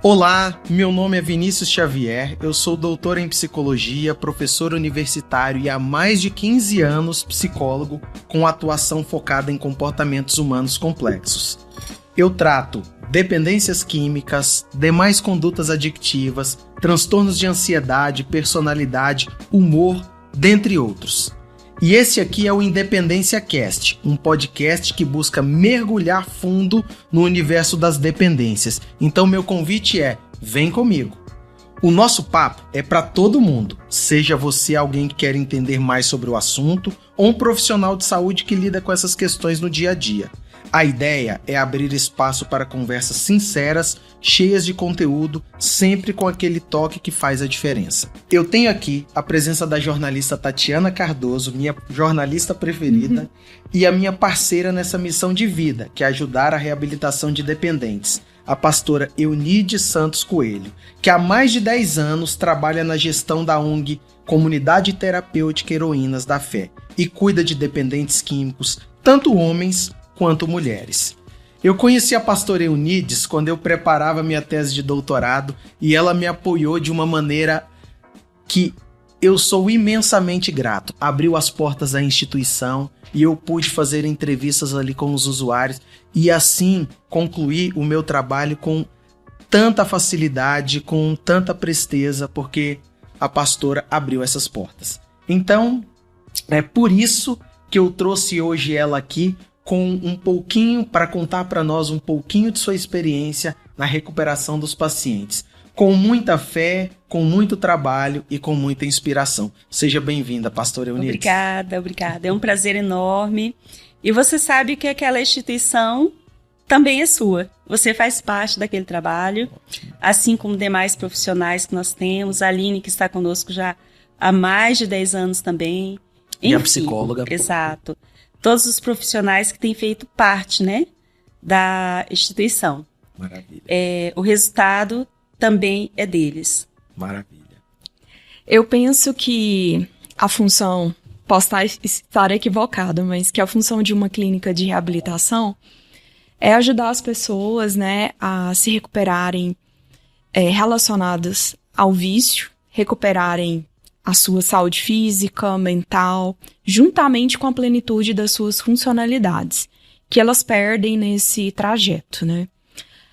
Olá, meu nome é Vinícius Xavier, eu sou doutor em psicologia, professor universitário e há mais de 15 anos psicólogo com atuação focada em comportamentos humanos complexos. Eu trato dependências químicas, demais condutas adictivas, transtornos de ansiedade, personalidade, humor, dentre outros. E esse aqui é o Independência Cast, um podcast que busca mergulhar fundo no universo das dependências. Então meu convite é, vem comigo. O nosso papo é para todo mundo, seja você alguém que quer entender mais sobre o assunto ou um profissional de saúde que lida com essas questões no dia a dia. A ideia é abrir espaço para conversas sinceras, cheias de conteúdo, sempre com aquele toque que faz a diferença. Eu tenho aqui a presença da jornalista Tatiana Cardoso, minha jornalista preferida, e a minha parceira nessa missão de vida, que é ajudar a reabilitação de dependentes, a pastora Eunide Santos Coelho, que há mais de 10 anos trabalha na gestão da ONG Comunidade Terapêutica Heroínas da Fé e cuida de dependentes químicos, tanto homens quanto mulheres. Eu conheci a pastora Eunides quando eu preparava minha tese de doutorado e ela me apoiou de uma maneira que eu sou imensamente grato. Abriu as portas da instituição e eu pude fazer entrevistas ali com os usuários e assim concluir o meu trabalho com tanta facilidade, com tanta presteza, porque a pastora abriu essas portas. Então, é por isso que eu trouxe hoje ela aqui com um pouquinho, para contar para nós um pouquinho de sua experiência na recuperação dos pacientes. Com muita fé, com muito trabalho e com muita inspiração. Seja bem-vinda, pastora Eunice. Obrigada. É um prazer enorme. E você sabe que aquela instituição também é sua. Você faz parte daquele trabalho, assim como demais profissionais que nós temos. A Aline, que está conosco já há mais de 10 anos também. E a psicóloga. Exato. Todos os profissionais que têm feito parte, né, da instituição. Maravilha. O resultado também é deles. Maravilha. Eu penso que a função, posso estar equivocada, mas que a função de uma clínica de reabilitação é ajudar as pessoas, né, a se recuperarem relacionadas ao vício, recuperarem a sua saúde física, mental, juntamente com a plenitude das suas funcionalidades, que elas perdem nesse trajeto, né?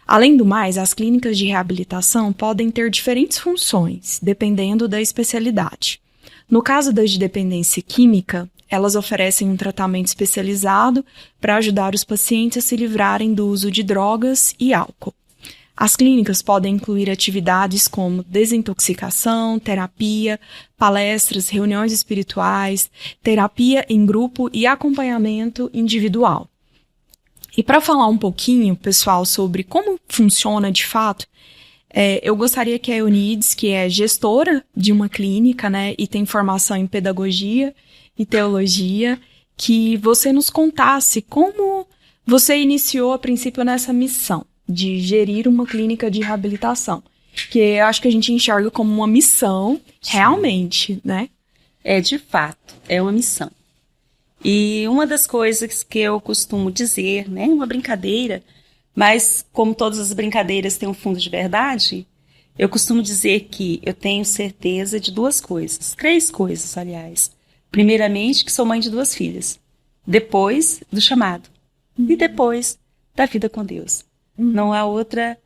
Além do mais, as clínicas de reabilitação podem ter diferentes funções, dependendo da especialidade. No caso das de dependência química, elas oferecem um tratamento especializado para ajudar os pacientes a se livrarem do uso de drogas e álcool. As clínicas podem incluir atividades como desintoxicação, terapia, palestras, reuniões espirituais, terapia em grupo e acompanhamento individual. E para falar um pouquinho, pessoal, sobre como funciona de fato, eu gostaria que a Eunides, que é gestora de uma clínica, né, e tem formação em pedagogia e teologia, que você nos contasse como você iniciou a princípio nessa missão de gerir uma clínica de reabilitação, que eu acho que a gente enxerga como uma missão, realmente, né? De fato, é uma missão. E uma das coisas que eu costumo dizer, né, uma brincadeira, mas como todas as brincadeiras têm um fundo de verdade, eu costumo dizer que eu tenho certeza de 3 coisas, aliás. Primeiramente, que sou mãe de 2 filhas. Depois, do chamado. E depois, da vida com Deus. Não há outra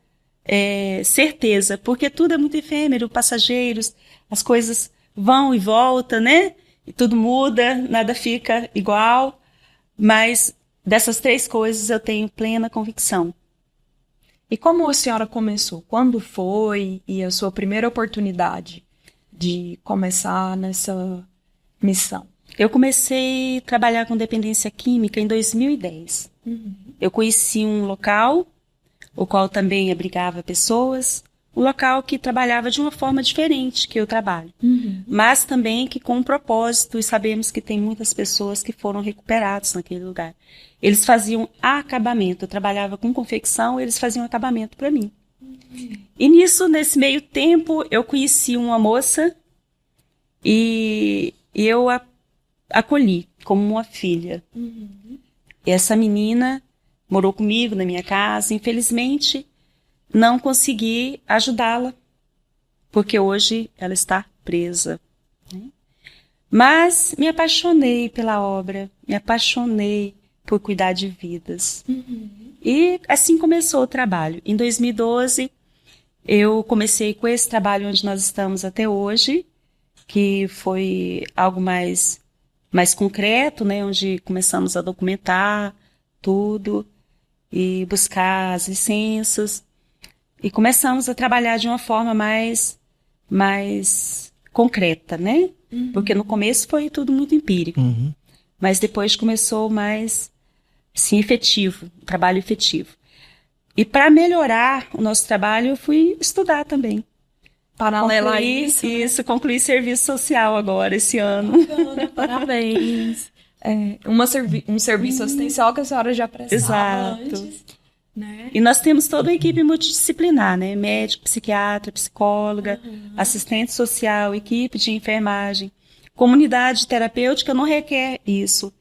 certeza, porque tudo é muito efêmero, passageiros, as coisas vão e voltam, né? E tudo muda, nada fica igual, mas dessas 3 coisas eu tenho plena convicção. E como a senhora começou? Quando foi e a sua primeira oportunidade de começar nessa missão? Eu comecei a trabalhar com dependência química em 2010. Eu conheci um local, o qual também abrigava pessoas, um local que trabalhava de uma forma diferente que eu trabalho, mas também que com um propósito, e sabemos que tem muitas pessoas que foram recuperadas naquele lugar. Eles faziam acabamento, eu trabalhava com confecção, eles faziam acabamento para mim. E nesse meio tempo, eu conheci uma moça e eu a acolhi como uma filha. E essa menina morou comigo na minha casa. Infelizmente, não consegui ajudá-la, porque hoje ela está presa, né? Mas me apaixonei pela obra, me apaixonei por cuidar de vidas. E assim começou o trabalho. Em 2012, eu comecei com esse trabalho onde nós estamos até hoje, que foi algo mais concreto, né? Onde começamos a documentar tudo e buscar as licenças. E começamos a trabalhar de uma forma mais concreta, né? Porque no começo foi tudo muito empírico. Mas depois começou mais, sim, efetivo, trabalho efetivo. E para melhorar o nosso trabalho, eu fui estudar também. Paralelo a isso. Isso, concluí serviço social agora, esse ano. Bacana, parabéns. Um serviço assistencial que a senhora já prestava antes. Né? E nós temos toda uma equipe multidisciplinar, né? Médico, psiquiatra, psicóloga, assistente social, equipe de enfermagem. Comunidade terapêutica não requer isso,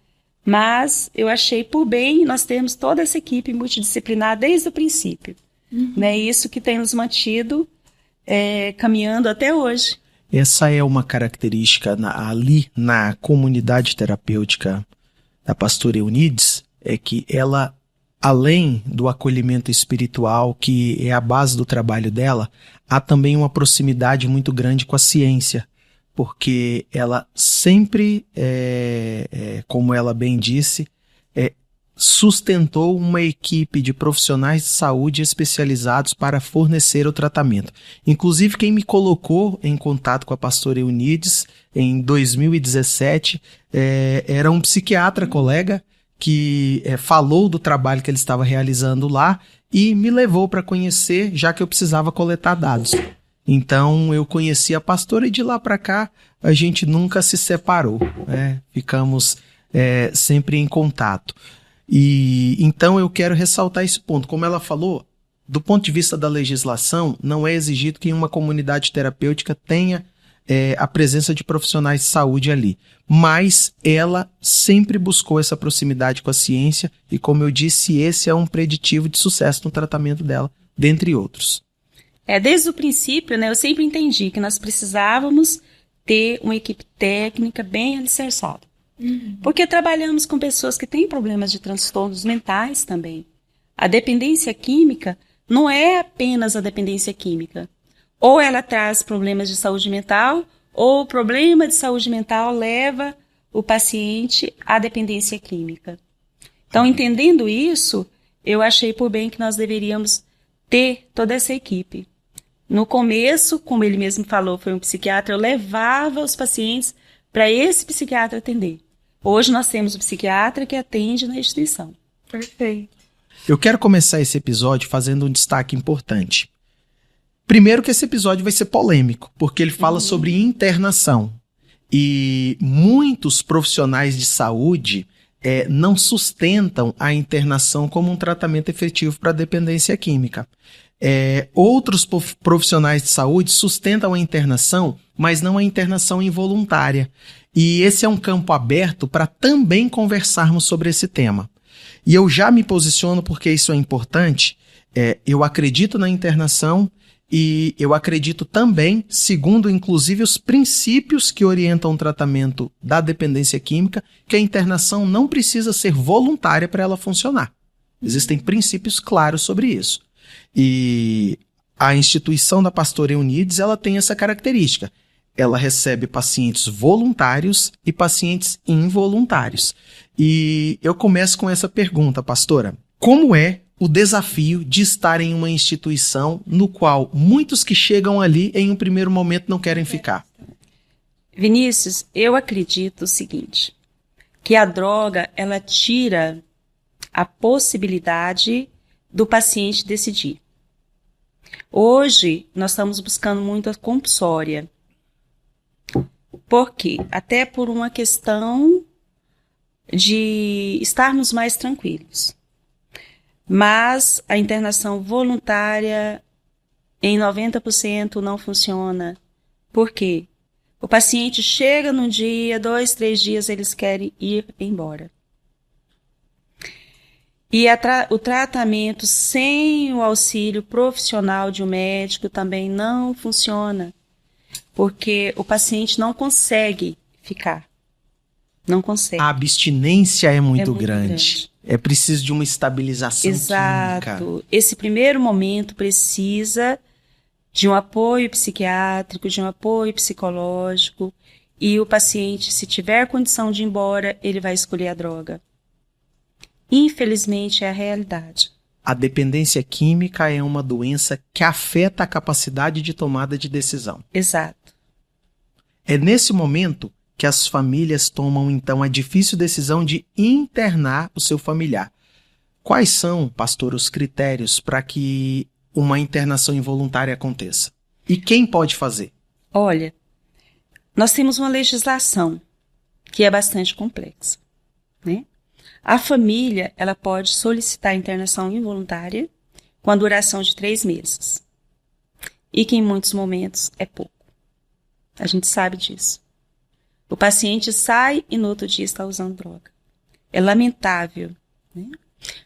mas eu achei por bem nós termos toda essa equipe multidisciplinar desde o princípio. Né? Isso que tem nos mantido caminhando até hoje. Essa é uma característica ali na comunidade terapêutica da pastora Eunides, é que ela, além do acolhimento espiritual, que é a base do trabalho dela, há também uma proximidade muito grande com a ciência, porque ela sempre, como ela bem disse, sustentou uma equipe de profissionais de saúde especializados para fornecer o tratamento. Inclusive, quem me colocou em contato com a pastora Eunides em 2017 era um psiquiatra colega que falou do trabalho que ele estava realizando lá e me levou para conhecer, já que eu precisava coletar dados. Então, eu conheci a pastora e de lá para cá a gente nunca se separou, né? Ficamos sempre em contato. E então eu quero ressaltar esse ponto. Como ela falou, do ponto de vista da legislação, não é exigido que uma comunidade terapêutica tenha a presença de profissionais de saúde ali. Mas ela sempre buscou essa proximidade com a ciência e, como eu disse, esse é um preditivo de sucesso no tratamento dela, dentre outros. Desde o princípio, né, eu sempre entendi que nós precisávamos ter uma equipe técnica bem alicerçada. Porque trabalhamos com pessoas que têm problemas de transtornos mentais também. A dependência química não é apenas a dependência química. Ou ela traz problemas de saúde mental, ou o problema de saúde mental leva o paciente à dependência química. Então, entendendo isso, eu achei por bem que nós deveríamos ter toda essa equipe. No começo, como ele mesmo falou, foi um psiquiatra, eu levava os pacientes para esse psiquiatra atender. Hoje nós temos o psiquiatra que atende na instituição. Perfeito. Eu quero começar esse episódio fazendo um destaque importante. Primeiro que esse episódio vai ser polêmico, porque ele fala sobre internação. E muitos profissionais de saúde não sustentam a internação como um tratamento efetivo para a dependência química. Outros profissionais de saúde sustentam a internação, mas não a internação involuntária. E esse é um campo aberto para também conversarmos sobre esse tema. E eu já me posiciono porque isso é importante. Eu acredito na internação e eu acredito também, segundo inclusive os princípios que orientam o tratamento da dependência química, que a internação não precisa ser voluntária para ela funcionar. Existem princípios claros sobre isso. E a instituição da pastora Eunides, ela tem essa característica. Ela recebe pacientes voluntários e pacientes involuntários. E eu começo com essa pergunta, pastora. Como é o desafio de estar em uma instituição no qual muitos que chegam ali em um primeiro momento não querem ficar? Vinícius, eu acredito o seguinte, que a droga, ela tira a possibilidade do paciente decidir. Hoje, nós estamos buscando muito a compulsória. Por quê? Até por uma questão de estarmos mais tranquilos. Mas a internação voluntária em 90% não funciona. Por quê? O paciente chega num dia, 2, 3 dias, eles querem ir embora. E o tratamento sem o auxílio profissional de um médico também não funciona, porque o paciente não consegue ficar. Não consegue. A abstinência é muito grande. É preciso de uma estabilização Exato. química. Esse primeiro momento precisa de um apoio psiquiátrico, de um apoio psicológico, e o paciente, se tiver condição de ir embora, ele vai escolher a droga. Infelizmente, é a realidade. A dependência química é uma doença que afeta a capacidade de tomada de decisão. Exato. É nesse momento que as famílias tomam, então, a difícil decisão de internar o seu familiar. Quais são, pastor, os critérios para que uma internação involuntária aconteça? E quem pode fazer? Olha, nós temos uma legislação que é bastante complexa, né? A família, ela pode solicitar internação involuntária com a duração de 3 meses. E que em muitos momentos é pouco. A gente sabe disso. O paciente sai e no outro dia está usando droga. É lamentável, né?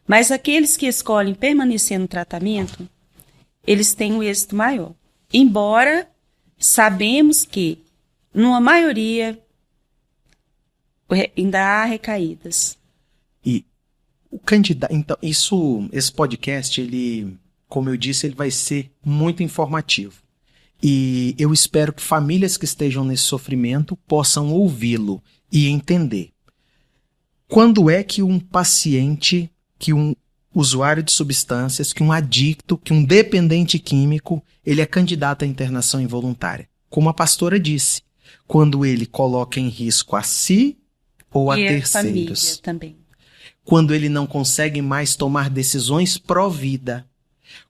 Mas aqueles que escolhem permanecer no tratamento, eles têm um êxito maior. Embora sabemos que, numa maioria, ainda há recaídas. E o candidato, então, esse podcast, ele, como eu disse, ele vai ser muito informativo. E eu espero que famílias que estejam nesse sofrimento possam ouvi-lo e entender. Quando é que um paciente, que um usuário de substâncias, que um adicto, que um dependente químico, ele é candidato à internação involuntária? Como a pastora disse, quando ele coloca em risco a si ou a terceiros. Família também. Quando ele não consegue mais tomar decisões pró-vida.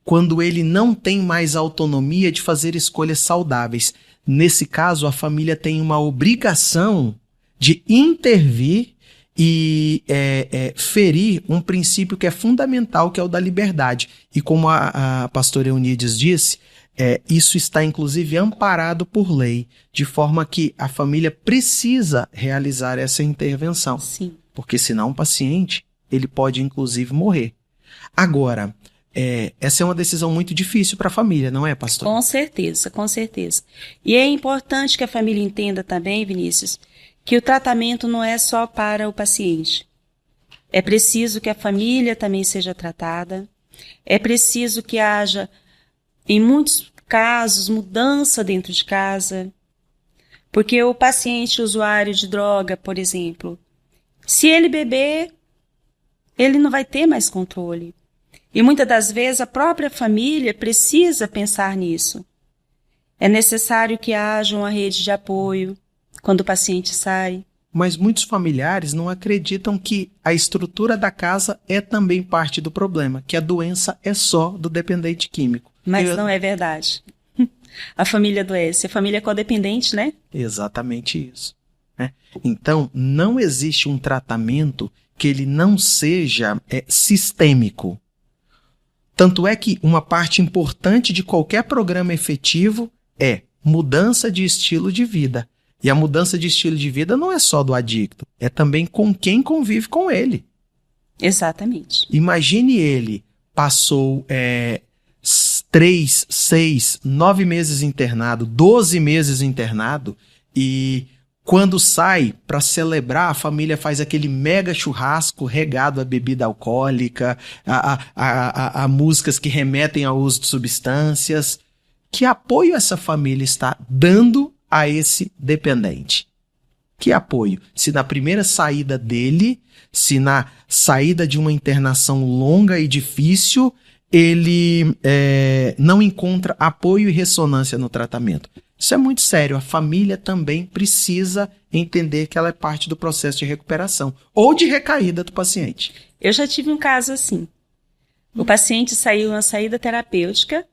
Quando ele não tem mais autonomia de fazer escolhas saudáveis. Nesse caso, a família tem uma obrigação de intervir e ferir um princípio que é fundamental, que é o da liberdade. E como a pastora Eunides disse, isso está inclusive amparado por lei, de forma que a família precisa realizar essa intervenção. Sim. Porque senão o paciente, ele pode inclusive morrer. Agora, essa é uma decisão muito difícil para a família, não é, pastor? Com certeza, com certeza. E é importante que a família entenda também, Vinícius, que o tratamento não é só para o paciente. É preciso que a família também seja tratada. É preciso que haja, em muitos casos, mudança dentro de casa. Porque o paciente usuário de droga, por exemplo, se ele beber, ele não vai ter mais controle. E muitas das vezes a própria família precisa pensar nisso. É necessário que haja uma rede de apoio quando o paciente sai. Mas muitos familiares não acreditam que a estrutura da casa é também parte do problema, que a doença é só do dependente químico. Mas não é verdade. A família adoece, a família é codependente, né? Exatamente isso. Então, não existe um tratamento que ele não seja sistêmico. Tanto é que uma parte importante de qualquer programa efetivo é mudança de estilo de vida. E a mudança de estilo de vida não é só do adicto, é também com quem convive com ele. Exatamente. Imagine ele passou 3, 6, 9 meses internado, 12 meses internado, e quando sai para celebrar, a família faz aquele mega churrasco regado a bebida alcoólica, a músicas que remetem ao uso de substâncias. Que apoio essa família está dando a esse dependente? Que apoio? Se na primeira saída dele, se na saída de uma internação longa e difícil, ele não encontra apoio e ressonância no tratamento. Isso é muito sério. A família também precisa entender que ela é parte do processo de recuperação ou de recaída do paciente. Eu já tive um caso assim. O paciente saiu uma saída terapêutica,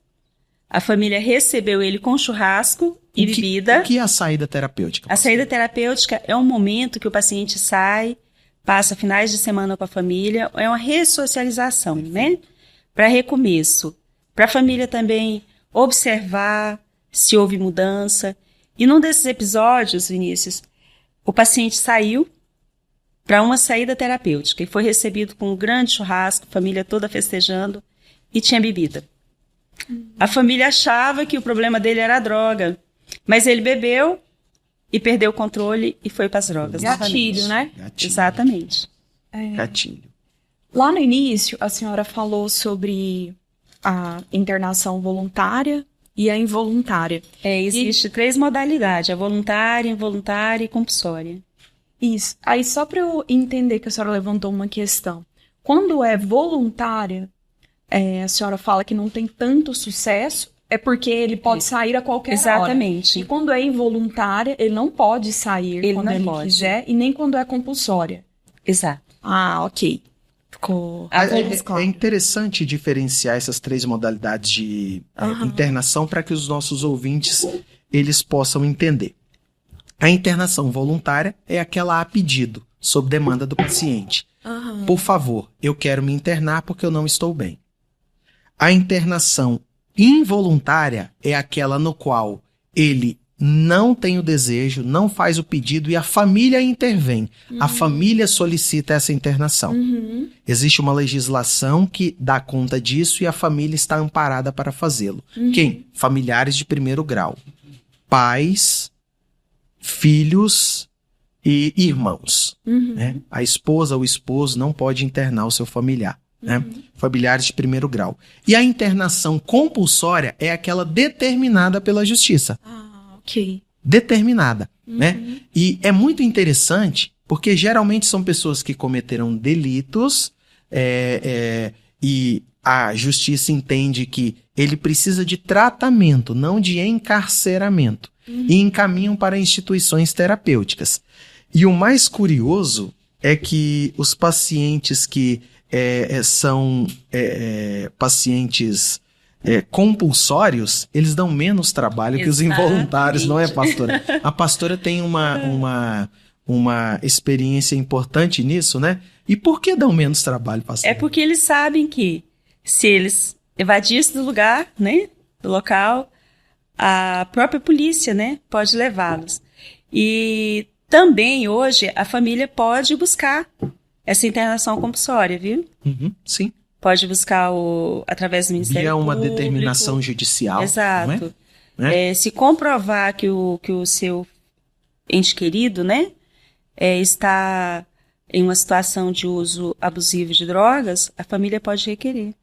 a família recebeu ele com churrasco e bebida. O que é a saída terapêutica? A saída terapêutica é um momento que o paciente sai, passa finais de semana com a família, é uma ressocialização, né? Para recomeço. Para a família também observar se houve mudança. E num desses episódios, Vinícius, o paciente saiu, para uma saída terapêutica e foi recebido com um grande churrasco, família toda festejando e tinha bebida. A família achava que o problema dele era a droga, mas ele bebeu e perdeu o controle e foi para as drogas. Gatilho, né? Gatilho. Exatamente. Gatilho. Lá no início, a senhora falou sobre a internação voluntária e a involuntária. Existe 3 modalidades, a voluntária, involuntária e compulsória. Isso. Aí, só para eu entender que a senhora levantou uma questão. Quando é voluntária, a senhora fala que não tem tanto sucesso, é porque ele pode sair a qualquer hora. Exatamente. E quando é involuntária, ele não pode sair Ele quando não ele pode. quiser, e nem quando é compulsória. Exato. Ah, ok. Ficou mais claro. É interessante diferenciar essas 3 modalidades de internação para que os nossos ouvintes eles possam entender. A internação voluntária é aquela a pedido, sob demanda do paciente. Por favor, eu quero me internar porque eu não estou bem. A internação involuntária é aquela no qual ele não tem o desejo, não faz o pedido e a família intervém. A família solicita essa internação. Existe uma legislação que dá conta disso e a família está amparada para fazê-lo. Quem? Familiares de primeiro grau. Pais, filhos e irmãos. Né? A esposa ou o esposo não pode internar o seu familiar. Né? Familiares de primeiro grau. E a internação compulsória é aquela determinada pela justiça. Ok. Determinada. Né? E é muito interessante porque geralmente são pessoas que cometeram delitos e a justiça entende que ele precisa de tratamento, não de encarceramento. E encaminham para instituições terapêuticas. E o mais curioso é que os pacientes que são pacientes compulsórios, eles dão menos trabalho que os involuntários, não é, pastora? A pastora tem uma experiência importante nisso, né? E por que dão menos trabalho, pastora? É porque eles sabem que se eles evadissem do lugar, né, do local, a própria polícia, né, pode levá-los. E também hoje a família pode buscar essa internação compulsória, viu? Sim. Pode buscar através do Ministério Público. Via uma determinação judicial. Exato. Não é? Se comprovar que o seu ente querido, né, está em uma situação de uso abusivo de drogas, a família pode requerer.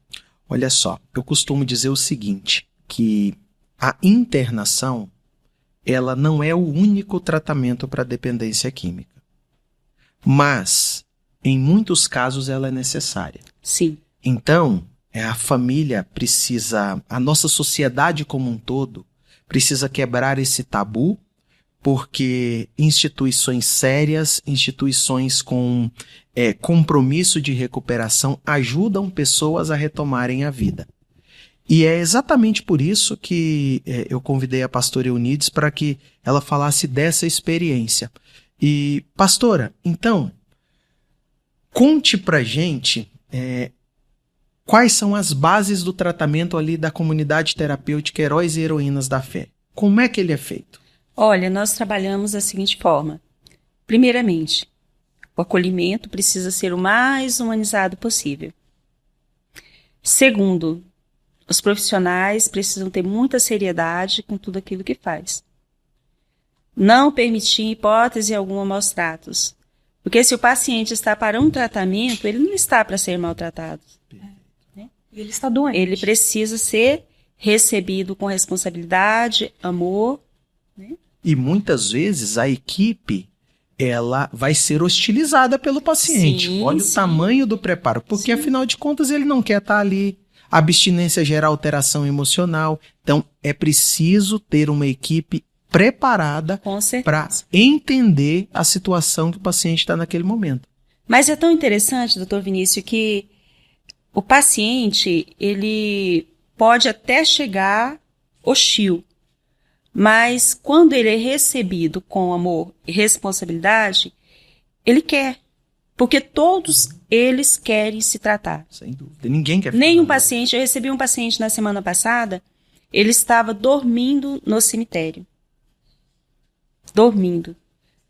Olha só, eu costumo dizer o seguinte, que a internação, ela não é o único tratamento para dependência química. Mas, em muitos casos, ela é necessária. Sim. Então, a família precisa, a nossa sociedade como um todo, precisa quebrar esse tabu, porque instituições sérias, instituições com compromisso de recuperação ajudam pessoas a retomarem a vida. E é exatamente por isso que eu convidei a pastora Eunides para que ela falasse dessa experiência. E, pastora, então, conte pra gente quais são as bases do tratamento ali da comunidade terapêutica Heróis e Heroínas da Fé. Como é que ele é feito? Olha, nós trabalhamos da seguinte forma. Primeiramente, o acolhimento precisa ser o mais humanizado possível. Segundo, os profissionais precisam ter muita seriedade com tudo aquilo que faz. Não permitir, em hipótese alguma, maus tratos. Porque se o paciente está para um tratamento, ele não está para ser maltratado. Né? Ele está doente. Ele precisa ser recebido com responsabilidade, amor. Né? E muitas vezes a equipe ela vai ser hostilizada pelo paciente. Sim, Olha sim. o tamanho do preparo. Porque, afinal de contas, ele não quer estar ali. A abstinência gera alteração emocional. Então, é preciso ter uma equipe preparada para entender a situação que o paciente está naquele momento. Mas é tão interessante, doutor Vinícius, que o paciente, ele pode até chegar hostil, mas quando ele é recebido com amor e responsabilidade, ele quer. Porque todos eles querem se tratar. Sem dúvida. Ninguém quer Nenhum paciente, eu recebi um paciente na semana passada, ele estava dormindo no cemitério. Dormindo.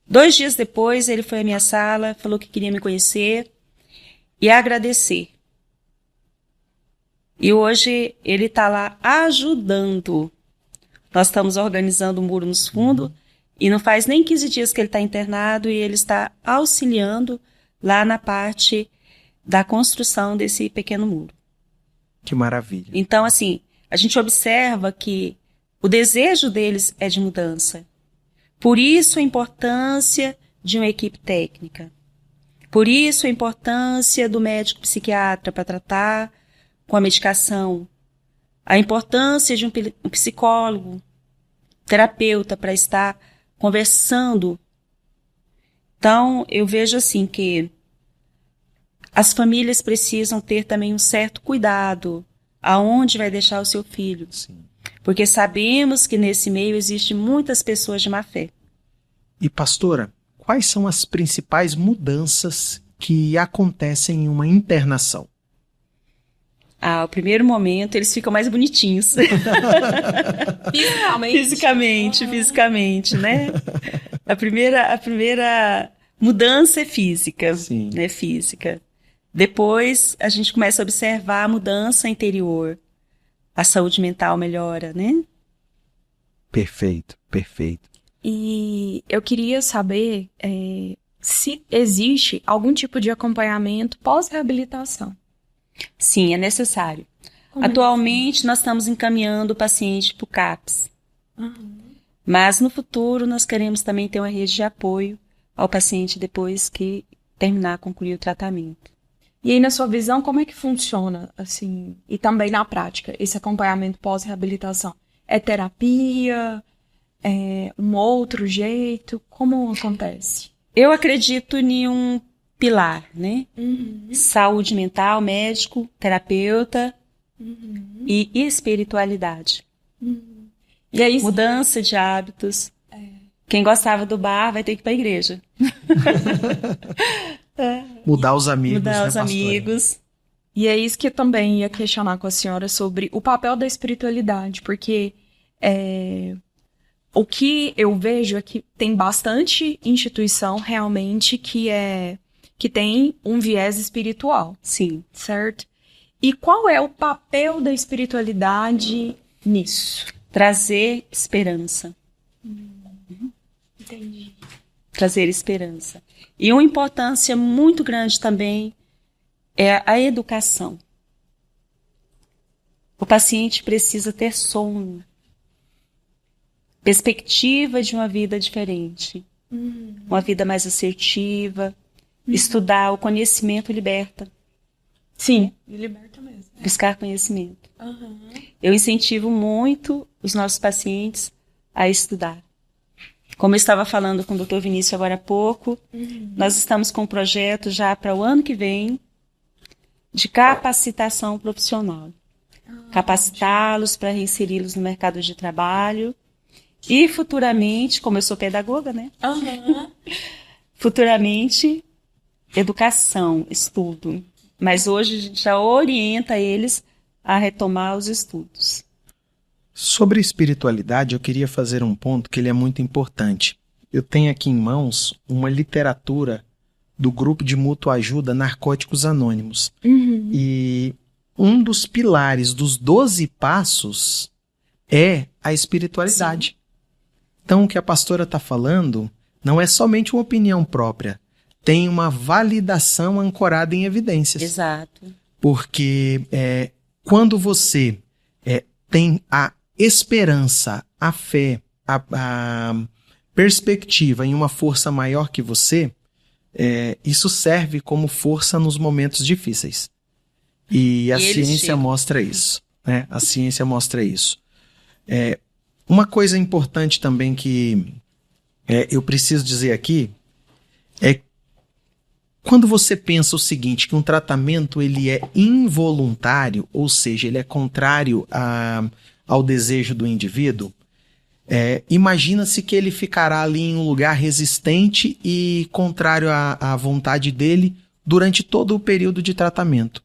2 dias depois, ele foi à minha sala, falou que queria me conhecer e agradecer. E hoje ele está lá ajudando. Nós estamos organizando o muro nos fundos e não faz nem 15 dias que ele está internado e ele está auxiliando lá na parte da construção desse pequeno muro. Que maravilha. Então, assim, a gente observa que o desejo deles é de mudança. Por isso a importância de uma equipe técnica. Por isso a importância do médico psiquiatra para tratar com a medicação. A importância de um psicólogo, terapeuta para estar conversando. Então, eu vejo assim que as famílias precisam ter também um certo cuidado aonde vai deixar o seu filho. Sim. Porque sabemos que nesse meio existem muitas pessoas de má fé. E pastora, quais são as principais mudanças que acontecem em uma internação? O primeiro momento eles ficam mais bonitinhos. Fisicamente, né? A primeira mudança é física, Sim. né? Física. Depois a gente começa a observar a mudança interior. A saúde mental melhora, né? Perfeito. E eu queria saber se existe algum tipo de acompanhamento pós-reabilitação. Sim, é necessário. Atualmente, nós estamos encaminhando o paciente para o CAPS. Mas, no futuro, nós queremos também ter uma rede de apoio ao paciente depois que concluir o tratamento. E aí, na sua visão, como é que funciona, assim, e também na prática, esse acompanhamento pós-reabilitação? É terapia? É um outro jeito? Como acontece? Eu acredito em um pilar, né? Saúde mental, médico, terapeuta e espiritualidade. E aí, mudança de hábitos. Quem gostava do bar vai ter que ir para a igreja. Mudar os amigos, Mudar né, os pastora? amigos. E é isso que eu também ia questionar com a senhora sobre o papel da espiritualidade, porque o que eu vejo é que tem bastante instituição realmente que tem um viés espiritual, Sim. certo? E qual é o papel da espiritualidade nisso? Trazer esperança. Entendi. Trazer esperança. E uma importância muito grande também é a educação. O paciente precisa ter sonho, perspectiva de uma vida diferente, uma vida mais assertiva, estudar. O conhecimento liberta. Sim, liberta mesmo. Buscar conhecimento. Eu incentivo muito os nossos pacientes a estudar. Como eu estava falando com o Dr. Vinícius agora há pouco, nós estamos com um projeto já para o ano que vem de capacitação profissional. Capacitá-los para reinseri-los no mercado de trabalho e futuramente, como eu sou pedagoga, né? Futuramente, educação, estudo. Mas hoje a gente já orienta eles a retomar os estudos. Sobre espiritualidade, eu queria fazer um ponto que ele é muito importante. Eu tenho aqui em mãos uma literatura do grupo de mútua ajuda Narcóticos Anônimos. E um dos pilares dos 12 passos é a espiritualidade. Sim. Então, o que a pastora está falando não é somente uma opinião própria. Tem uma validação ancorada em evidências. Exato. Porque quando você tem a esperança, a fé, a perspectiva em uma força maior que você, isso serve como força nos momentos difíceis. E a ciência mostra isso. Né? A ciência mostra isso. Uma coisa importante também que eu preciso dizer aqui é quando você pensa o seguinte, que um tratamento ele é involuntário, ou seja, ele é contrário ao desejo do indivíduo, imagina-se que ele ficará ali em um lugar resistente e contrário à vontade dele durante todo o período de tratamento.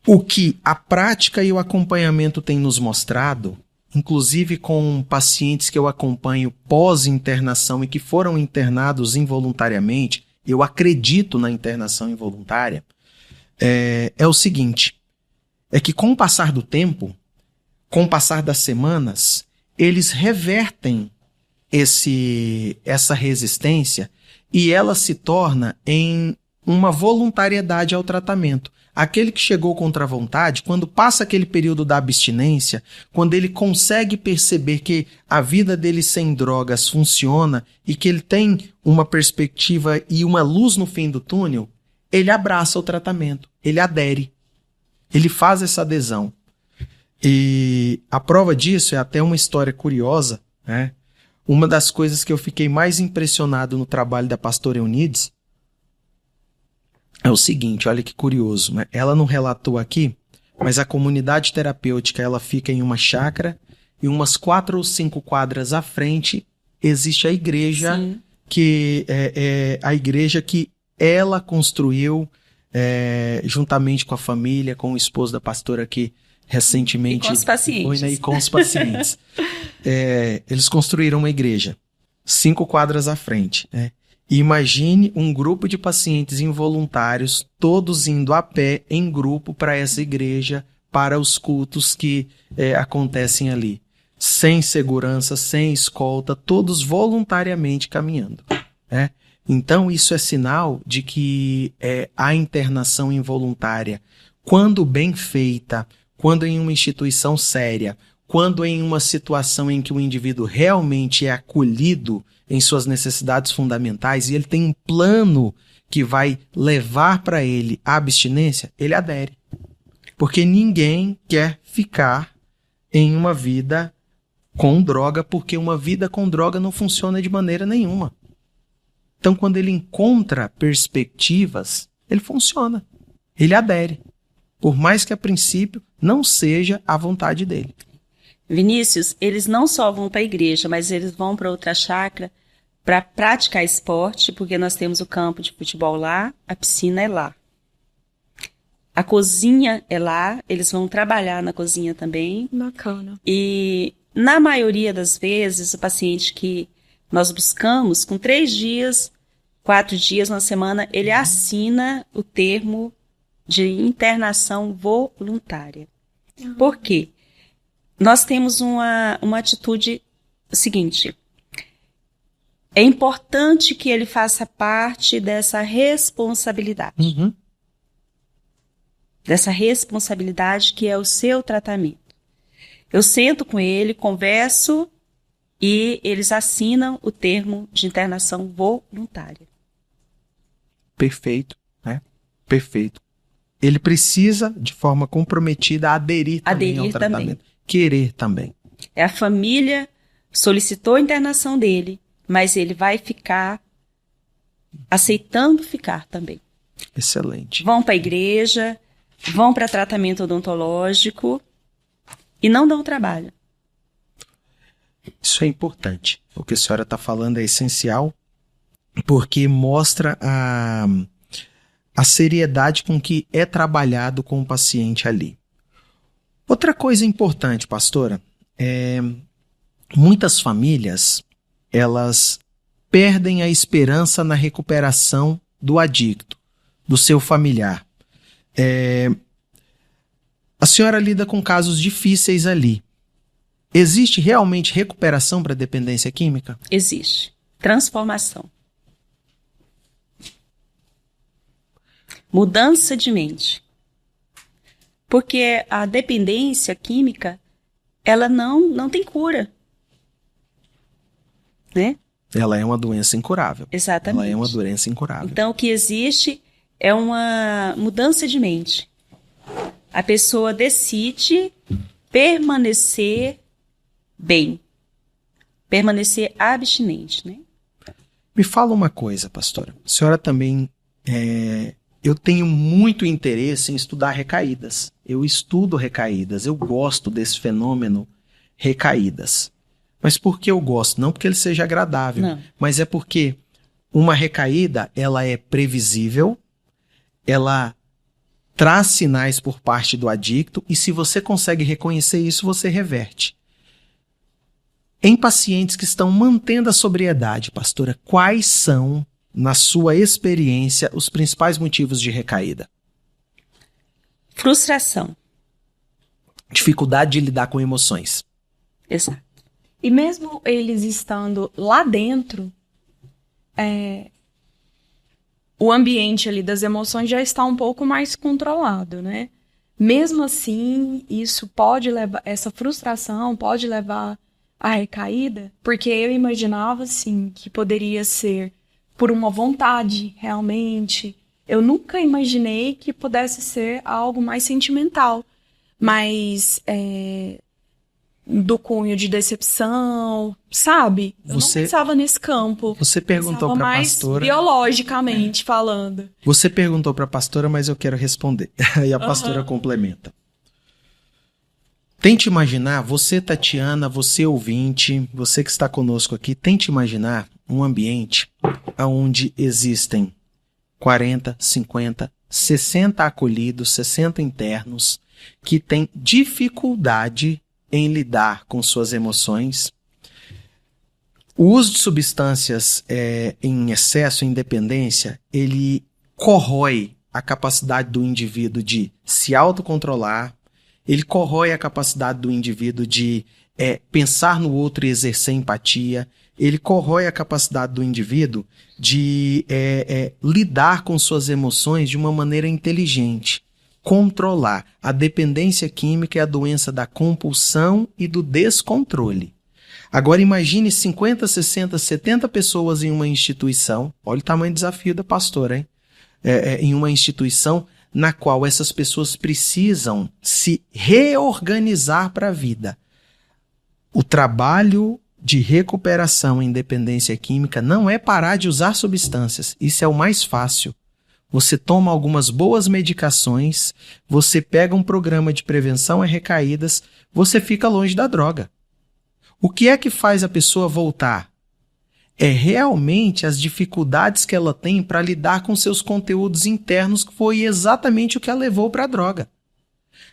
O que a prática e o acompanhamento têm nos mostrado inclusive com pacientes que eu acompanho pós-internação e que foram internados involuntariamente, eu acredito na internação involuntária, é o seguinte, é que com o passar do tempo, com o passar das semanas, eles revertem essa resistência e ela se torna em uma voluntariedade ao tratamento. Aquele que chegou contra a vontade, quando passa aquele período da abstinência, quando ele consegue perceber que a vida dele sem drogas funciona e que ele tem uma perspectiva e uma luz no fim do túnel, ele abraça o tratamento, ele adere, ele faz essa adesão. E a prova disso é até uma história curiosa, né? Uma das coisas que eu fiquei mais impressionado no trabalho da pastora Eunides é o seguinte, olha que curioso, né? Ela não relatou aqui, mas a comunidade terapêutica ela fica em uma chácara e umas 4 ou 5 quadras à frente existe a igreja. Sim. Que é a igreja que ela construiu juntamente com a família, com o esposo da pastora que recentemente... E com os pacientes. Foi, né? E com os pacientes. Eles construíram uma igreja, 5 quadras à frente, né? E imagine um grupo de pacientes involuntários, todos indo a pé, em grupo, para essa igreja, para os cultos que acontecem ali. Sem segurança, sem escolta, todos voluntariamente caminhando, né? Então, isso é sinal de que a internação involuntária, quando bem feita, quando em uma instituição séria, quando em uma situação em que o indivíduo realmente é acolhido em suas necessidades fundamentais e ele tem um plano que vai levar para ele a abstinência, ele adere. Porque ninguém quer ficar em uma vida com droga, porque uma vida com droga não funciona de maneira nenhuma. Então, quando ele encontra perspectivas, ele funciona, ele adere. Por mais que a princípio não seja a vontade dele. Vinícius, eles não só vão para a igreja, mas eles vão para outra chácara para praticar esporte, porque nós temos o campo de futebol lá, a piscina é lá. A cozinha é lá, eles vão trabalhar na cozinha também. Bacana. E na maioria das vezes, o paciente que nós buscamos, com 3 dias, 4 dias na semana, ele assina o termo de internação voluntária. Por quê? Nós temos uma atitude seguinte. É importante que ele faça parte dessa responsabilidade. Uhum. Dessa responsabilidade que é o seu tratamento. Eu sento com ele, converso e eles assinam o termo de internação voluntária. Perfeito, né? Perfeito. Ele precisa, de forma comprometida, aderir também ao tratamento. Também. Querer também. A família solicitou a internação dele, mas ele vai ficar aceitando ficar também. Excelente. Vão para a igreja, vão para tratamento odontológico e não dão trabalho. Isso é importante. O que a senhora está falando é essencial, porque mostra a seriedade com que é trabalhado com o paciente ali. Outra coisa importante, pastora, muitas famílias, elas perdem a esperança na recuperação do adicto, do seu familiar. A senhora lida com casos difíceis ali. Existe realmente recuperação para dependência química? Existe. Transformação. Mudança de mente. Porque a dependência química, ela não tem cura. Né? Ela é uma doença incurável. Exatamente. Ela é uma doença incurável. Então, o que existe é uma mudança de mente. A pessoa decide permanecer bem. Permanecer abstinente, né? Me fala uma coisa, pastora. A senhora também... Eu tenho muito interesse em estudar recaídas. Eu estudo recaídas. Eu gosto desse fenômeno recaídas. Mas por que eu gosto? Não porque ele seja agradável, não. Mas é porque uma recaída, ela é previsível, ela traz sinais por parte do adicto e se você consegue reconhecer isso, você reverte. Em pacientes que estão mantendo a sobriedade, pastora, quais são, na sua experiência, os principais motivos de recaída? Frustração. Dificuldade de lidar com emoções. Exato. E mesmo eles estando lá dentro, o ambiente ali das emoções já está um pouco mais controlado, né? Mesmo assim, isso pode levar, essa frustração pode levar à recaída, porque eu imaginava, assim, que poderia ser por uma vontade, realmente. Eu nunca imaginei que pudesse ser algo mais sentimental, mas do cunho de decepção, sabe? Eu não pensava nesse campo. Você perguntou para a pastora. Biologicamente falando. Você perguntou para a pastora, mas eu quero responder. E a pastora complementa. Tente imaginar, você, Tatiana, você ouvinte, você que está conosco aqui, tente imaginar um ambiente onde existem 40, 50, 60 acolhidos, 60 internos que têm dificuldade em lidar com suas emoções. O uso de substâncias em excesso, em dependência, ele corrói a capacidade do indivíduo de se autocontrolar, ele corrói a capacidade do indivíduo de pensar no outro e exercer empatia, ele corrói a capacidade do indivíduo de lidar com suas emoções de uma maneira inteligente. Controlar. A dependência química é a doença da compulsão e do descontrole. Agora imagine 50, 60, 70 pessoas em uma instituição. Olha o tamanho do desafio da pastora, hein? Em uma instituição na qual essas pessoas precisam se reorganizar para a vida. O trabalho de recuperação em dependência química não é parar de usar substâncias. Isso é o mais fácil. Você toma algumas boas medicações, você pega um programa de prevenção a recaídas, você fica longe da droga. O que é que faz a pessoa voltar? É realmente as dificuldades que ela tem para lidar com seus conteúdos internos, que foi exatamente o que a levou para a droga.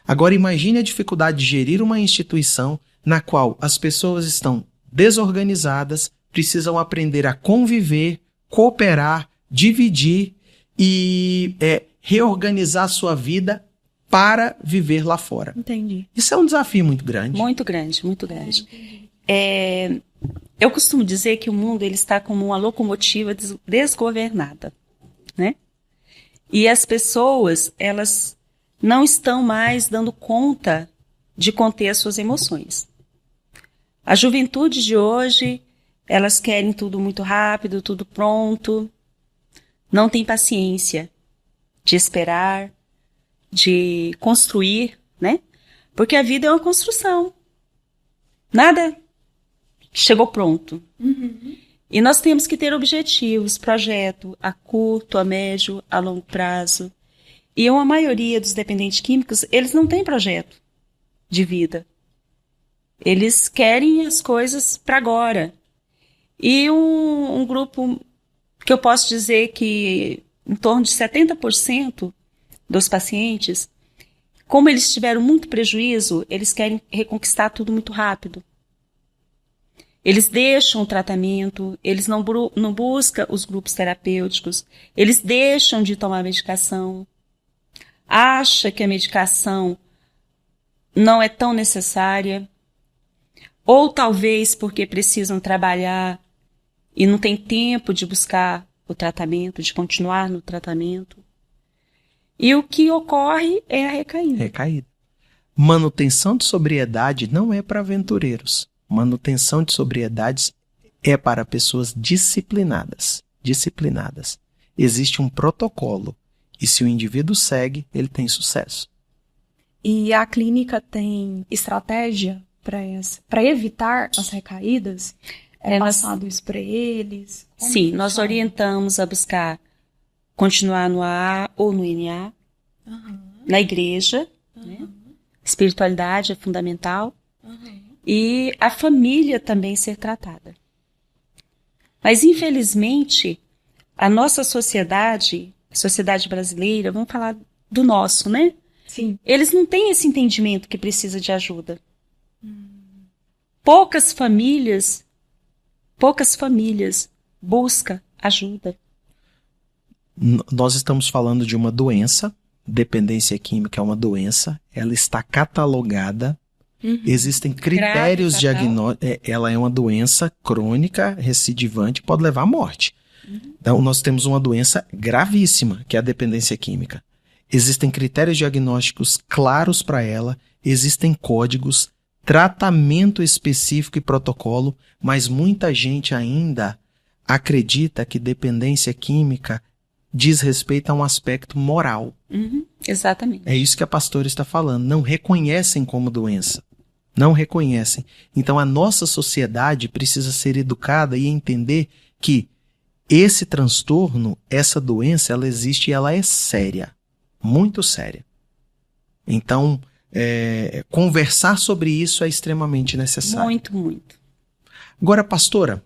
Agora imagine a dificuldade de gerir uma instituição na qual as pessoas estão desorganizadas, precisam aprender a conviver, cooperar, dividir e reorganizar a sua vida para viver lá fora. Entendi. Isso é um desafio muito grande. Muito grande, muito grande. Eu costumo dizer que o mundo ele está como uma locomotiva desgovernada, né? E as pessoas, elas não estão mais dando conta de conter as suas emoções. A juventude de hoje, elas querem tudo muito rápido, tudo pronto. Não tem paciência de esperar, de construir, né? Porque a vida é uma construção. Nada chegou pronto. Uhum. E nós temos que ter objetivos, projeto a curto, a médio, a longo prazo. E uma maioria dos dependentes químicos, eles não têm projeto de vida. Eles querem as coisas para agora. E um grupo que eu posso dizer que em torno de 70% dos pacientes, como eles tiveram muito prejuízo, eles querem reconquistar tudo muito rápido. Eles deixam o tratamento, eles não buscam os grupos terapêuticos, eles deixam de tomar medicação, acham que a medicação não é tão necessária, ou talvez porque precisam trabalhar e não tem tempo de buscar o tratamento, de continuar no tratamento. E o que ocorre é a recaída. Recaída. Manutenção de sobriedade não é para aventureiros. Manutenção de sobriedade é para pessoas disciplinadas. Disciplinadas. Existe um protocolo. E se o indivíduo segue, ele tem sucesso. E a clínica tem estratégia para evitar as recaídas? É passado isso para eles? Sim, nós orientamos a buscar continuar no AA ou no NA, na igreja, né? Espiritualidade é fundamental, e a família também ser tratada. Mas, infelizmente, a nossa sociedade, a sociedade brasileira, vamos falar do nosso, né? Sim. Eles não têm esse entendimento que precisa de ajuda. poucas famílias buscam ajuda. Nós estamos falando de uma doença, dependência química é uma doença, ela está catalogada, existem critérios diagnósticos, ela é uma doença crônica, recidivante, pode levar à morte. Então, nós temos uma doença gravíssima, que é a dependência química. Existem critérios diagnósticos claros para ela, existem códigos, tratamento específico e protocolo, mas muita gente ainda acredita que dependência química diz respeito a um aspecto moral. Exatamente. É isso que a pastora está falando. Não reconhecem como doença. Não reconhecem. Então a nossa sociedade precisa ser educada e entender que esse transtorno, essa doença, ela existe e ela é séria. Muito séria. Então, conversar sobre isso é extremamente necessário. Muito, muito. Agora, pastora,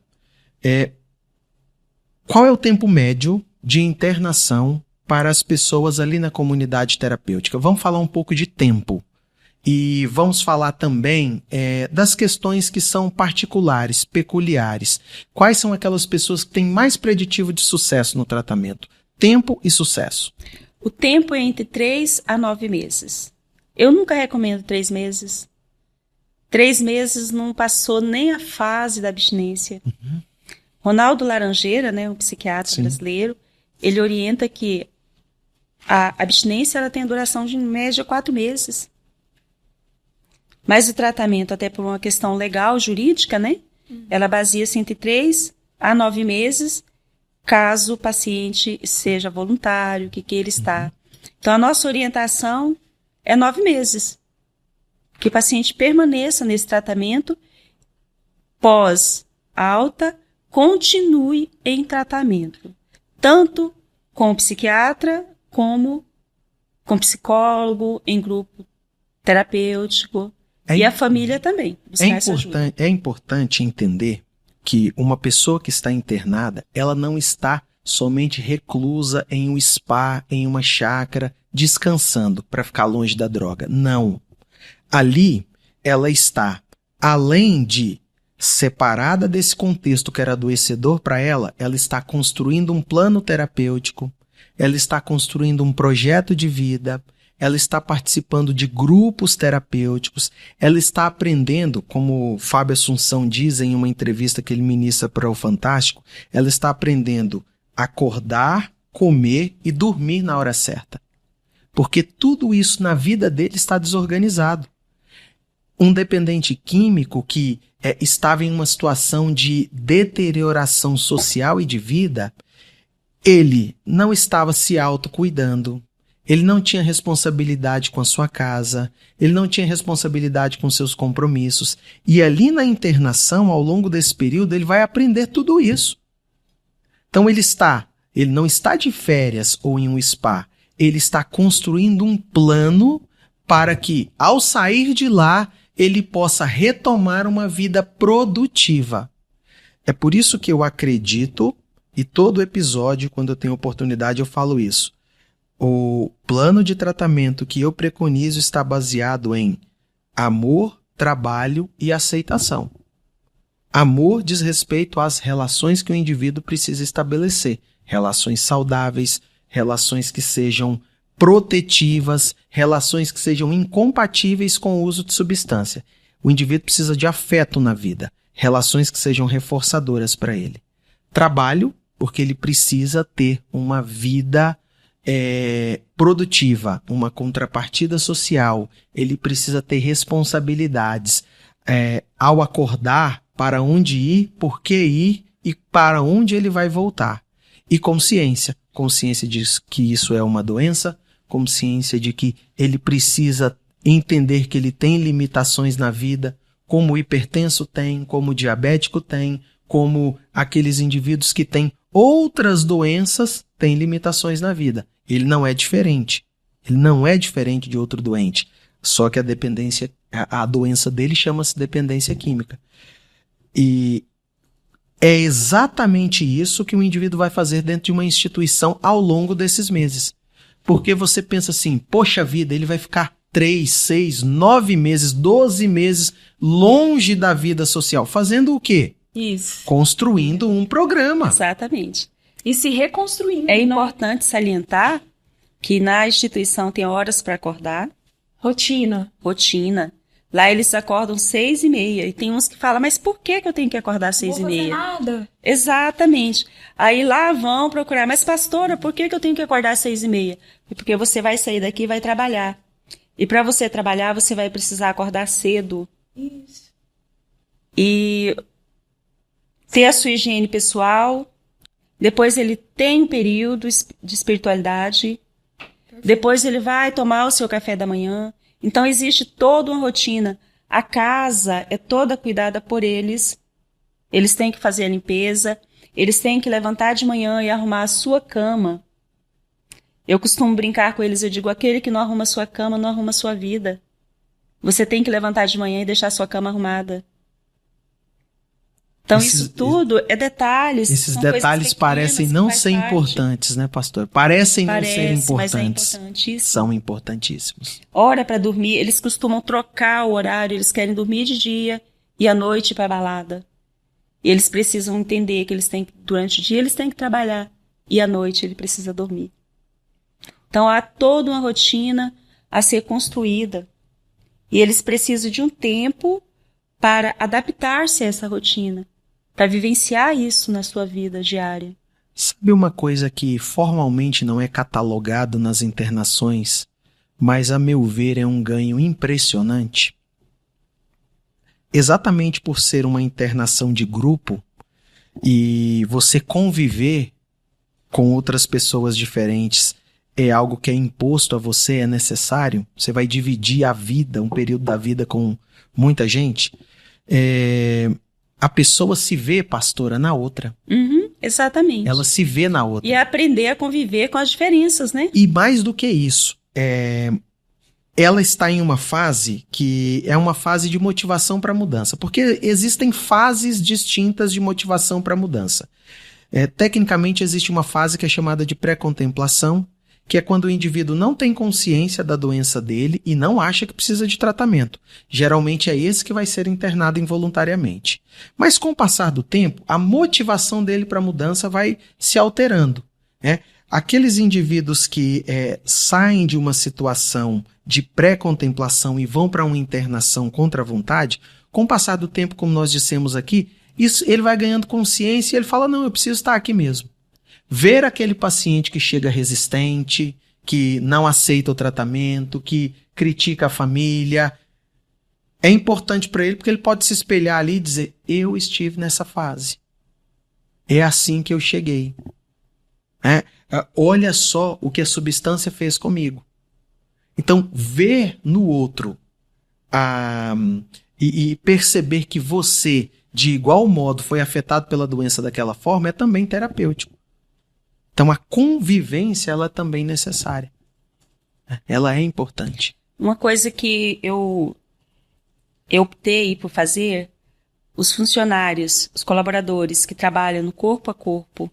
qual é o tempo médio de internação para as pessoas ali na comunidade terapêutica? Vamos falar um pouco de tempo. E vamos falar também das questões que são particulares, peculiares. Quais são aquelas pessoas que têm mais preditivo de sucesso no tratamento? Tempo e sucesso. O tempo é entre 3 a 9 meses. Eu nunca recomendo 3 meses. 3 meses não passou nem a fase da abstinência. Ronaldo Laranjeira, um psiquiatra brasileiro, ele orienta que a abstinência ela tem a duração de, em média, 4 meses. Mas o tratamento, até por uma questão legal, jurídica, ela baseia-se entre 3 a 9 meses, caso o paciente seja voluntário, que queira estar. Então, a nossa orientação é 9 meses. Que o paciente permaneça nesse tratamento, pós-alta, continue em tratamento. Tanto com o psiquiatra, como com psicólogo, em grupo terapêutico. E a família também. É importante entender que uma pessoa que está internada, ela não está somente reclusa em um spa, em uma chácara, descansando para ficar longe da droga. Não. Ali, ela está, além de separada desse contexto que era adoecedor para ela, ela está construindo um plano terapêutico, ela está construindo um projeto de vida, ela está participando de grupos terapêuticos, ela está aprendendo, como Fábio Assunção diz em uma entrevista que ele ministra para o Fantástico, ela está aprendendo a acordar, comer e dormir na hora certa. Porque tudo isso na vida dele está desorganizado. Um dependente químico que estava em uma situação de deterioração social e de vida, ele não estava se autocuidando, ele não tinha responsabilidade com a sua casa, ele não tinha responsabilidade com seus compromissos. E ali na internação, ao longo desse período, ele vai aprender tudo isso. Então ele não está de férias ou em um spa, ele está construindo um plano para que, ao sair de lá, ele possa retomar uma vida produtiva. É por isso que eu acredito, e todo episódio, quando eu tenho oportunidade, eu falo isso. O plano de tratamento que eu preconizo está baseado em amor, trabalho e aceitação. Amor diz respeito às relações que o indivíduo precisa estabelecer. Relações saudáveis, relações que sejam protetivas, relações que sejam incompatíveis com o uso de substância. O indivíduo precisa de afeto na vida, relações que sejam reforçadoras para ele. Trabalho, porque ele precisa ter uma vida produtiva, uma contrapartida social, ele precisa ter responsabilidades. Ao acordar, para onde ir, por que ir e para onde ele vai voltar. E consciência de que isso é uma doença, consciência de que ele precisa entender que ele tem limitações na vida, como o hipertenso tem, como o diabético tem, como aqueles indivíduos que têm outras doenças têm limitações na vida. Ele não é diferente. Ele não é diferente de outro doente. Só que a doença dele chama-se dependência química. E é exatamente isso que o indivíduo vai fazer dentro de uma instituição ao longo desses meses. Porque você pensa assim, poxa vida, ele vai ficar 3, 6, 9 meses, 12 meses longe da vida social. Fazendo o quê? Isso. Construindo um programa. Exatamente. E se reconstruindo. É importante salientar que na instituição tem horas para acordar. Rotina. Lá eles acordam 6h30. E tem uns que falam, mas por que eu tenho que acordar 6h30? Não vou fazer nada. Exatamente. Aí lá vão procurar, mas pastora, por que eu tenho que acordar 6h30? Porque você vai sair daqui e vai trabalhar. E para você trabalhar, você vai precisar acordar cedo. Isso. E ter a sua higiene pessoal. Depois ele tem um período de espiritualidade. Perfeito. Depois ele vai tomar o seu café da manhã. Então existe toda uma rotina. A casa é toda cuidada por eles. Eles têm que fazer a limpeza. Eles têm que levantar de manhã e arrumar a sua cama. Eu costumo brincar com eles, eu digo, aquele que não arruma a sua cama, não arruma a sua vida. Você tem que levantar de manhã e deixar a sua cama arrumada. Então isso tudo é detalhes. Esses detalhes parecem não ser importantes, né, pastor? Parecem não ser importantes. Mas é são importantíssimos. Hora para dormir, eles costumam trocar o horário, eles querem dormir de dia e à noite para balada. E eles precisam entender que durante o dia eles têm que trabalhar e à noite ele precisa dormir. Então há toda uma rotina a ser construída. E eles precisam de um tempo para adaptar-se a essa rotina, para vivenciar isso na sua vida diária. Sabe uma coisa que formalmente não é catalogado nas internações, mas a meu ver é um ganho impressionante? Exatamente por ser uma internação de grupo e você conviver com outras pessoas diferentes é algo que é imposto a você, é necessário, você vai dividir a vida, um período da vida com muita gente, a pessoa se vê, pastora, na outra. Exatamente. Ela se vê na outra. E aprender a conviver com as diferenças, né? E mais do que isso, ela está em uma fase que é uma fase de motivação para mudança, porque existem fases distintas de motivação para mudança. Tecnicamente existe uma fase que é chamada de pré-contemplação, que é quando o indivíduo não tem consciência da doença dele e não acha que precisa de tratamento. Geralmente é esse que vai ser internado involuntariamente. Mas com o passar do tempo, a motivação dele para a mudança vai se alterando, né? Aqueles indivíduos que saem de uma situação de pré-contemplação e vão para uma internação contra a vontade, com o passar do tempo, como nós dissemos aqui, ele vai ganhando consciência e ele fala, não, eu preciso estar aqui mesmo. Ver aquele paciente que chega resistente, que não aceita o tratamento, que critica a família, é importante para ele porque ele pode se espelhar ali e dizer, eu estive nessa fase. É assim que eu cheguei. Olha só o que a substância fez comigo. Então, ver no outro e perceber que você, de igual modo, foi afetado pela doença daquela forma, é também terapêutico. Então, a convivência, ela é também necessária. Ela é importante. Uma coisa que eu optei por fazer, os funcionários, os colaboradores que trabalham no corpo a corpo,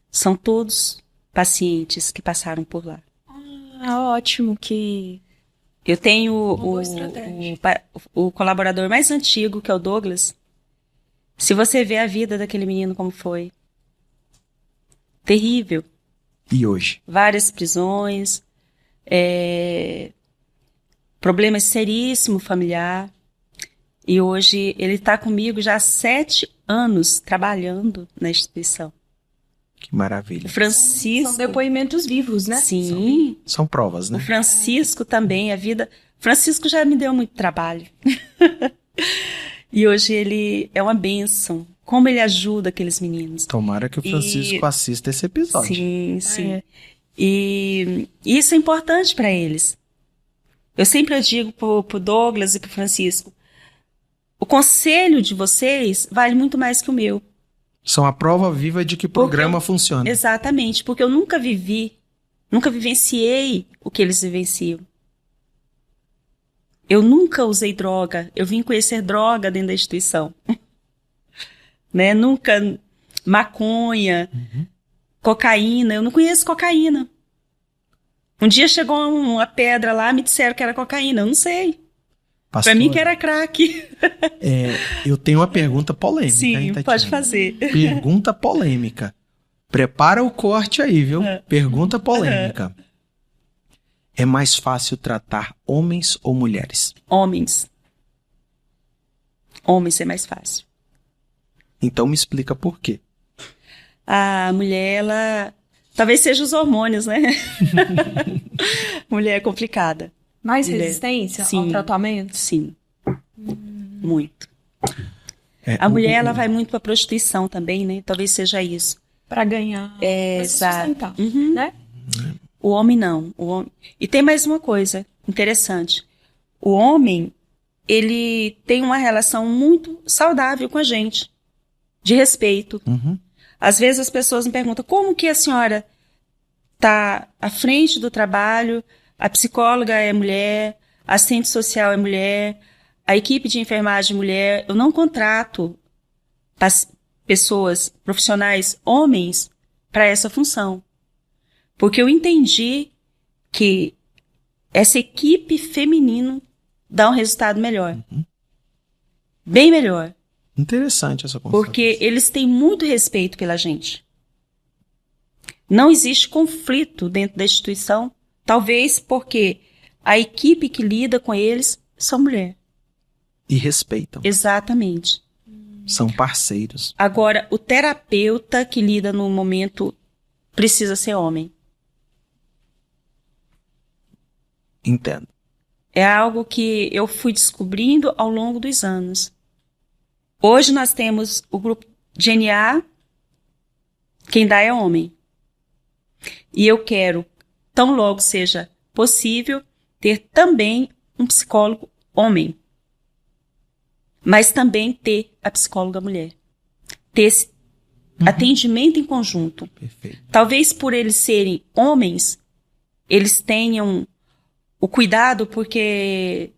são todos pacientes que passaram por lá. Ótimo que... Eu tenho o colaborador mais antigo, que é o Douglas. Se você vê a vida daquele menino como foi, terrível. E hoje? Várias prisões, problemas seríssimos familiar. E hoje ele está comigo já há 7 anos trabalhando na instituição. Que maravilha. O Francisco... São depoimentos vivos, né? Sim. São provas, né? O Francisco também, a vida... Francisco já me deu muito trabalho. E hoje ele é uma bênção. Como ele ajuda aqueles meninos. Tomara que o Francisco assista esse episódio. Sim, sim. E isso é importante para eles. Eu sempre digo pro Douglas e pro Francisco, o conselho de vocês vale muito mais que o meu. São a prova viva de que o programa funciona. Exatamente, porque eu nunca vivenciei o que eles vivenciam. Eu nunca usei droga, eu vim conhecer droga dentro da instituição. Né? Nunca maconha, cocaína, eu não conheço cocaína. Um dia chegou uma pedra lá, me disseram que era cocaína, eu não sei. Pastora, Pra mim que era crack. eu tenho uma pergunta polêmica. Sim, hein, Tatiana? pode fazer. Pergunta polêmica. Prepara o corte aí, viu? Pergunta polêmica. É mais fácil tratar homens ou mulheres? Homens. Homens é mais fácil. Então me explica por quê. A mulher, ela... Talvez seja os hormônios, né? Mulher é complicada. Mais Mulher. resistência ao Sim. tratamento? Sim. Muito. A mulher, ela vai muito pra prostituição também, né? Talvez seja isso. Para ganhar, pra se Exato. sustentar, Uhum. né? O homem não. E tem mais uma coisa interessante. O homem, ele tem uma relação muito saudável com a gente. De respeito. Uhum. Às vezes as pessoas me perguntam, como que a senhora está à frente do trabalho, a psicóloga é mulher, a assistente social é mulher, a equipe de enfermagem é mulher. Eu não contrato pessoas, profissionais, homens, para essa função. Porque eu entendi que essa equipe feminina dá um resultado melhor. Bem melhor. Interessante essa conversa. Porque eles têm muito respeito pela gente. Não existe conflito dentro da instituição, talvez porque a equipe que lida com eles são mulheres. E respeitam. Exatamente. São parceiros. Agora, o terapeuta que lida no momento precisa ser homem. Entendo. É algo que eu fui descobrindo ao longo dos anos. Hoje nós temos o grupo DNA, quem dá é homem. E eu quero, tão logo seja possível, ter também um psicólogo homem. Mas também ter a psicóloga mulher. Ter esse atendimento em conjunto. Perfeito. Talvez por eles serem homens, eles tenham o cuidado, porque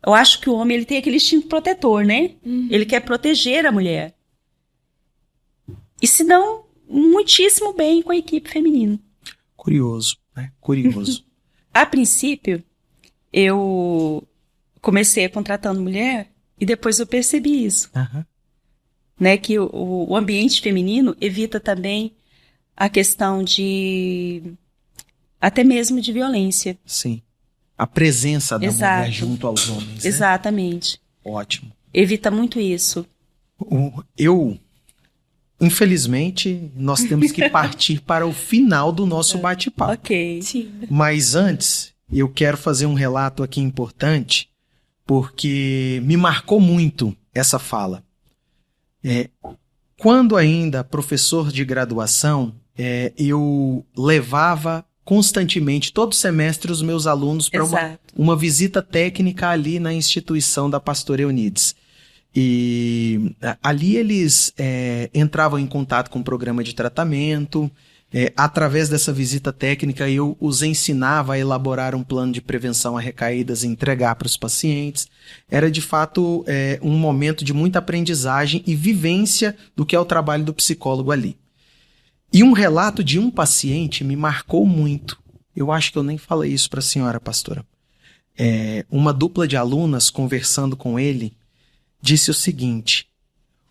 eu acho que o homem ele tem aquele instinto protetor, né? Ele quer proteger a mulher. E se dão muitíssimo bem com a equipe feminina. Curioso, né? Curioso. A princípio, eu comecei contratando mulher e depois eu percebi isso. Aham. Né? Que o ambiente feminino evita também a questão de... até mesmo de violência. Sim. A presença da Exato. mulher junto aos homens. Né? Exatamente. Ótimo. Evita muito isso. Infelizmente, nós temos que partir para o final do nosso bate-papo. Ok. Sim. Mas antes, eu quero fazer um relato aqui importante, porque me marcou muito essa fala. Quando ainda professor de graduação, eu levava constantemente, todo semestre, os meus alunos para uma visita técnica ali na instituição da Pastora Eunides. E ali eles entravam em contato com o programa de tratamento. Através dessa visita técnica, eu os ensinava a elaborar um plano de prevenção a recaídas e entregar para os pacientes. Era, de fato, um momento de muita aprendizagem e vivência do que é o trabalho do psicólogo ali. E um relato de um paciente me marcou muito. Eu acho que eu nem falei isso para a senhora, pastora. Uma dupla de alunas, conversando com ele, disse o seguinte: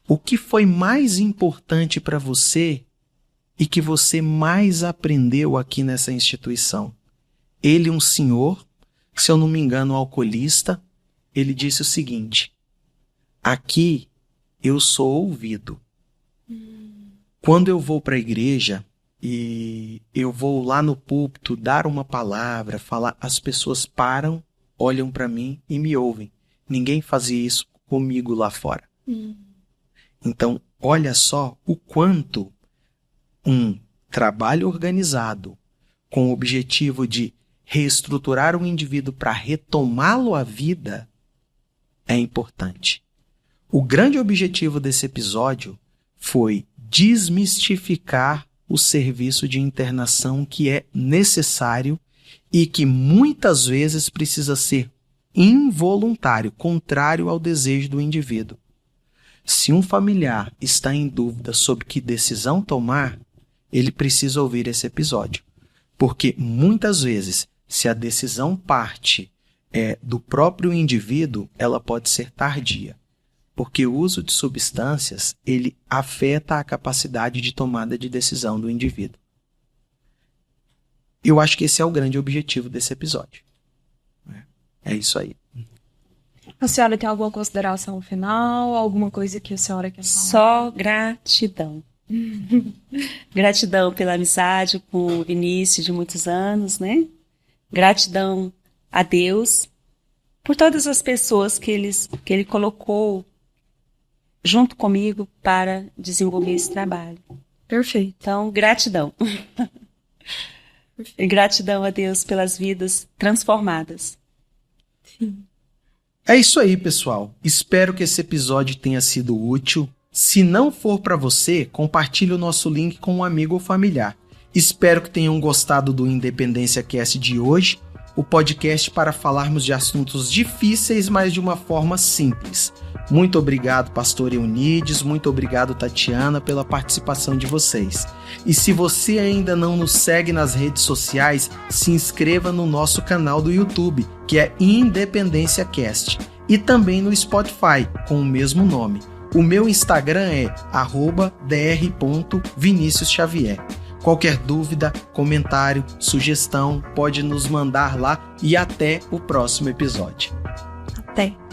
o que foi mais importante para você e que você mais aprendeu aqui nessa instituição? Ele, um senhor, se eu não me engano, alcoolista, ele disse o seguinte: aqui eu sou ouvido. Quando eu vou para a igreja e eu vou lá no púlpito dar uma palavra, falar, as pessoas param, olham para mim e me ouvem. Ninguém fazia isso comigo lá fora. Então, olha só o quanto um trabalho organizado com o objetivo de reestruturar o indivíduo para retomá-lo à vida é importante. O grande objetivo desse episódio foi desmistificar o serviço de internação que é necessário e que muitas vezes precisa ser involuntário, contrário ao desejo do indivíduo. Se um familiar está em dúvida sobre que decisão tomar, ele precisa ouvir esse episódio. Porque muitas vezes, se a decisão parte do próprio indivíduo, ela pode ser tardia. Porque o uso de substâncias, ele afeta a capacidade de tomada de decisão do indivíduo. Eu acho que esse é o grande objetivo desse episódio. É isso aí. A senhora tem alguma consideração final? Alguma coisa que a senhora quer falar? Só gratidão. Gratidão pela amizade com o Vinícius de muitos anos, né? Gratidão a Deus por todas as pessoas que ele colocou junto comigo para desenvolver esse trabalho. Perfeito. Então, gratidão. E gratidão a Deus pelas vidas transformadas. Sim. É isso aí, pessoal. Espero que esse episódio tenha sido útil. Se não for para você, compartilhe o nosso link com um amigo ou familiar. Espero que tenham gostado do Independência Cast de hoje, o podcast para falarmos de assuntos difíceis, mas de uma forma simples. Muito obrigado, pastor Eunides, muito obrigado, Tatiana, pela participação de vocês. E se você ainda não nos segue nas redes sociais, se inscreva no nosso canal do YouTube, que é Independência Cast, e também no Spotify, com o mesmo nome. O meu Instagram é @dr.viniciusxavier. Qualquer dúvida, comentário, sugestão, pode nos mandar lá e até o próximo episódio. Até!